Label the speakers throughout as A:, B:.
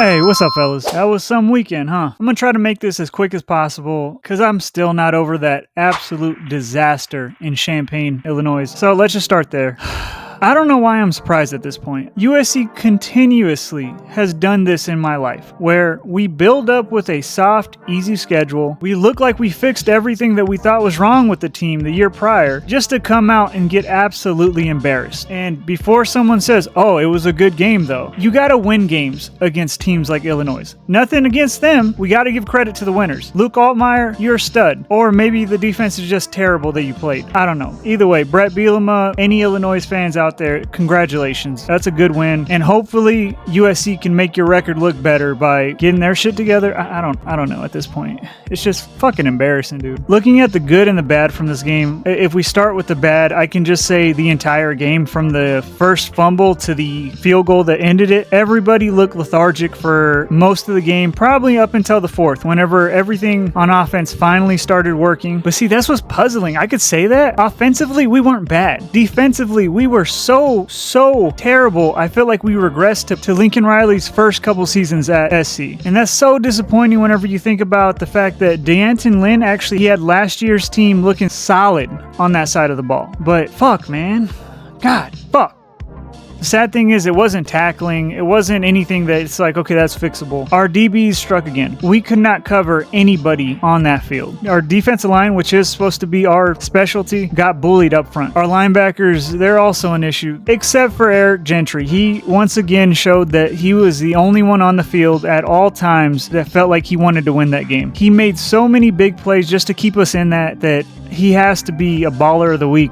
A: Hey, what's up, fellas? That was some weekend, huh? I'm gonna try to make this as quick as possible because I'm still not over that absolute disaster in Champaign, Illinois. So let's just start there. I don't know why I'm surprised at this point. USC continuously has done this in my life, where we build up with a soft, easy schedule. We look like we fixed everything that we thought was wrong with the team the year prior, just to come out and get absolutely embarrassed. And before someone says, oh, it was a good game though, you gotta win games against teams like Illinois. Nothing against them, we gotta give credit to the winners. Luke Altmaier, you're a stud. Or maybe the defense is just terrible that you played. I don't know. Either way, Brett Bielema, any Illinois fans out there, congratulations. That's a good win. And hopefully USC can make your record look better by getting their shit together. I don't know at this point. It's just fucking embarrassing, dude. Looking at the good and the bad from this game, if we start with the bad, I can just say the entire game from the first fumble to the field goal that ended it, everybody looked lethargic for most of the game, probably up until the fourth, whenever everything on offense finally started working. But see, that's what's puzzling. I could say that. Offensively, we weren't bad. Defensively, we were so terrible. I feel like we regressed to Lincoln Riley's first couple seasons at SC. And that's so disappointing whenever you think about the fact that D'Anton Lynn he had last year's team looking solid on that side of the ball. But fuck, man. God, fuck. The sad thing is it wasn't tackling. It wasn't anything that it's like, okay, that's fixable. Our DBs struck again. We could not cover anybody on that field. Our defensive line, which is supposed to be our specialty, got bullied up front. Our linebackers, they're also an issue, except for Eric Gentry. He once again showed that he was the only one on the field at all times that felt like he wanted to win that game. He made so many big plays just to keep us in that he has to be a baller of the week.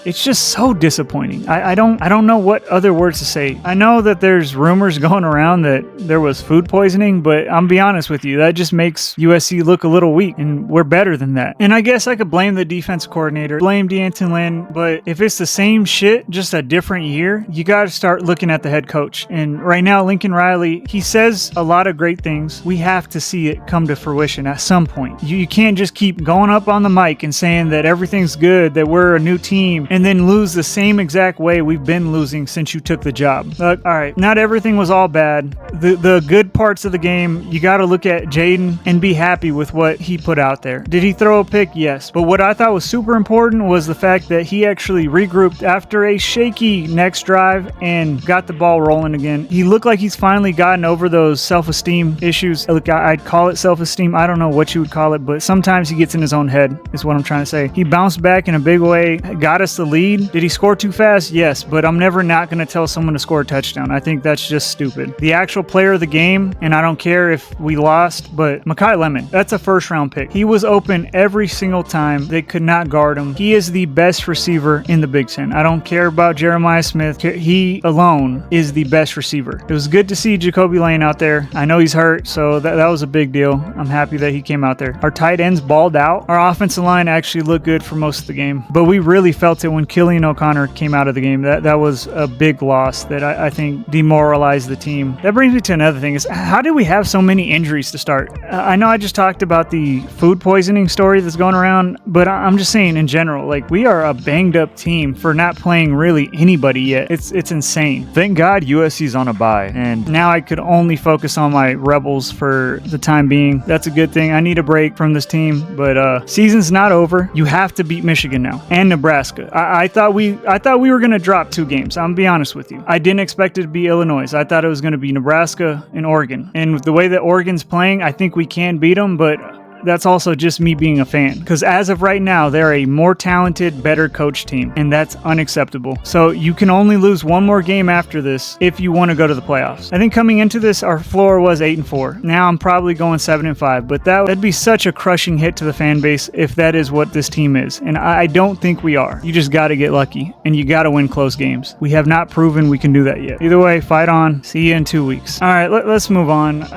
A: It's just so disappointing. I don't know what other words to say. I know that there's rumors going around that there was food poisoning, but I'm be honest with you, that just makes USC look a little weak, and we're better than that. And I guess I could blame the defense coordinator, blame D'Anton Lynn, but if it's the same shit, just a different year, you got to start looking at the head coach. And right now, Lincoln Riley, he says a lot of great things. We have to see it come to fruition at some point. You can't just keep going up on the mic and saying that everything's good, that we're a new team, and then lose the same exact way we've been losing since you took the job. Look, all right, not everything was all bad. The good parts of the game, you got to look at Jaden and be happy with what he put out there. Did he throw a pick? Yes. But what I thought was super important was the fact that he actually regrouped after a shaky next drive and got the ball rolling again. He looked like he's finally gotten over those self-esteem issues. Look, I'd call it self-esteem. I don't know what you would call it, but sometimes he gets in his own head is what I'm trying to say. He bounced back in a big way, got us the lead. Did he score too fast? Yes, but I'm never not going to tell someone to score a touchdown. I think that's just stupid. The actual player of the game, and I don't care if we lost, but Mekhi Lemon, that's a first-round pick. He was open every single time. They could not guard him. He is the best receiver in the Big Ten. I don't care about Jeremiah Smith. He alone is the best receiver. It was good to see Jacoby Lane out there. I know he's hurt, so that was a big deal. I'm happy that he came out there. Our tight ends balled out. Our offensive line actually looked good for most of the game, but we really felt it when Killian O'Connor came out of the game. That was a big loss that I think demoralized the team. That brings me to another thing is, how did we have so many injuries to start? I know I just talked about the food poisoning story that's going around, but I'm just saying in general, like, we are a banged up team for not playing really anybody yet. It's insane.
B: Thank God USC's on a bye, and
A: now I could only focus on my Rebels for the time being. That's a good thing. I need a break from this team, but season's not over. You have to beat Michigan now and Nebraska. I thought we were going to drop 2 games. I'm going to be honest with you. I didn't expect it to be Illinois. I thought it was going to be Nebraska and Oregon. And with the way that Oregon's playing, I think we can beat them, but that's also just me being a fan. Because as of right now, they're a more talented, better coach team, and that's unacceptable. So you can only lose one more game after this if you want to go to the playoffs. I think coming into this, our floor was 8-4. Now I'm probably going 7-5, but that'd be such a crushing hit to the fan base if that is what this team is. And I don't think we are. You just got to get lucky, and you got to win close games. We have not proven we can do that yet. Either way, fight on. See you in 2 weeks. All right, let's move on.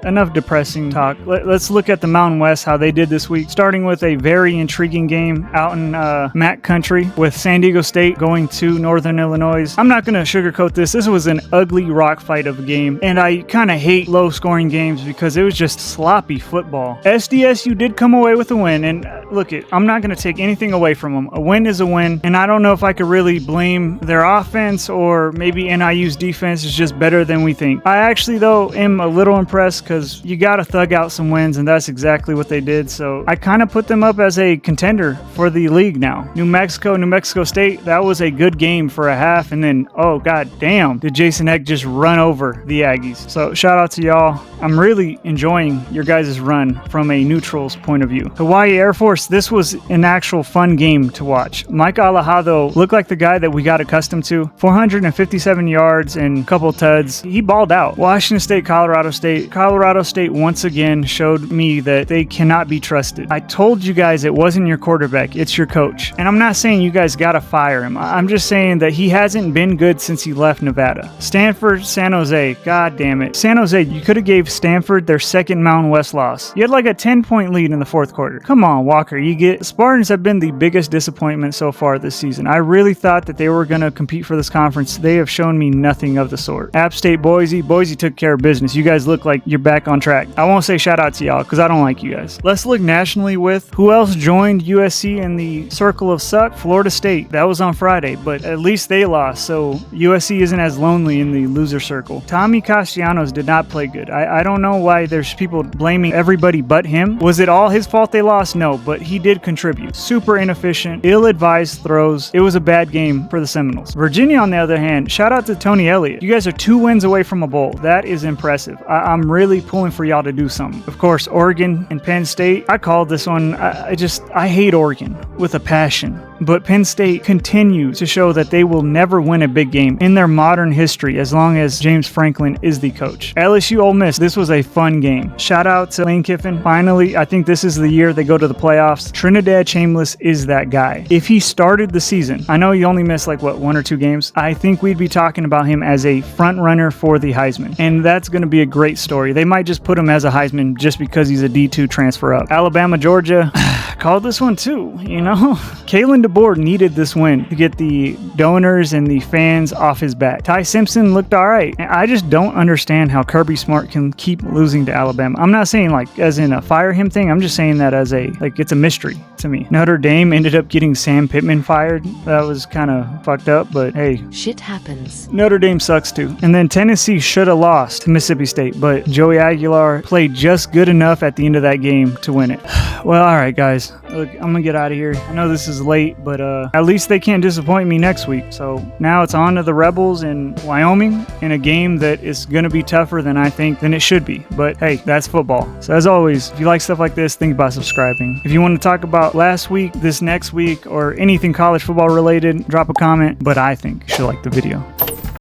A: Enough depressing talk. Let's look at the Mountain West, how they did this week, starting with a very intriguing game out in MAC country with San Diego State going to Northern Illinois. I'm not going to sugarcoat this. This was an ugly rock fight of a game, and I kind of hate low-scoring games because it was just sloppy football. SDSU did come away with a win, and look I'm not going to take anything away from them. A win is a win, and I don't know if I could really blame their offense or maybe NIU's defense is just better than we think. I actually, though, am a little impressed because you got to thug out some wins, and that's exactly what they did. So I kind of put them up as a contender for the league now. New Mexico State, that was a good game for a half, and then, oh, god damn, did Jason Eck just run over the Aggies. So shout out to y'all. I'm really enjoying your guys' run from a neutral's point of view. Hawaii Air Force, this was an actual fun game to watch. Mike Alejado looked like the guy that we got accustomed to. 457 yards and a couple tuds. He balled out. Washington State, Colorado State. Colorado State once again showed me that they cannot be trusted. I told you guys it wasn't your quarterback, it's your coach. And I'm not saying you guys gotta fire him. I'm just saying that he hasn't been good since he left Nevada. Stanford, San Jose, god damn it. San Jose, you could have gave Stanford their second Mountain West loss. You had like a 10-point lead in the fourth quarter. Come on, Walker. Spartans have been the biggest disappointment so far this season. I really thought that they were going to compete for this conference. They have shown me nothing of the sort. App State, Boise took care of business. You guys look like you're back on track. I won't say shout out to y'all because I don't like you guys. Let's look nationally with who else joined USC in the circle of suck. Florida State. That was on Friday, but at least they lost, so USC isn't as lonely in the loser circle. Tommy Castellanos did not play good. I don't know why there's people blaming everybody but him. Was it all his fault they lost? No, but he did contribute. Super inefficient, ill-advised throws. It was a bad game for the Seminoles. Virginia, on the other hand, shout out to Tony Elliott. You guys are 2 wins away from a bowl. That is impressive. I'm really pulling for y'all to do something. Of course, Oregon and Penn State. I called this one. I hate Oregon with a passion. But Penn State continues to show that they will never win a big game in their modern history as long as James Franklin is the coach. LSU Ole Miss, this was a fun game. Shout out to Lane Kiffin. Finally, I think this is the year they go to the playoffs. Trinidad Chambliss is that guy. If he started the season, I know he only missed 1 or 2 games. I think we'd be talking about him as a front runner for the Heisman. And that's going to be a great story. They might just put him as a Heisman just because he's a D2 transfer up. Alabama, Georgia, called this one too, Kalen DeBoer needed this win to get the donors and the fans off his back. Ty Simpson looked all right. And I just don't understand how Kirby Smart can keep losing to Alabama. I'm not saying as in a fire him thing. I'm just saying that as it's a mystery to me. Notre Dame ended up getting Sam Pittman fired. That was kind of fucked up, but hey.
C: Shit happens.
A: Notre Dame sucks too. And then Tennessee should have lost to Mississippi State, but Joey Aguilar played just good enough at the end of that game to win it. Well, all right, guys. Look, I'm gonna get out of here. I know this is late, but at least they can't disappoint me next week. So now it's on to the Rebels in Wyoming in a game that is gonna be tougher than it should be. But hey, that's football. So as always, if you like stuff like this, think about subscribing. If you want to talk about last week, this next week, or anything college football related, drop a comment. But I think you should like the video.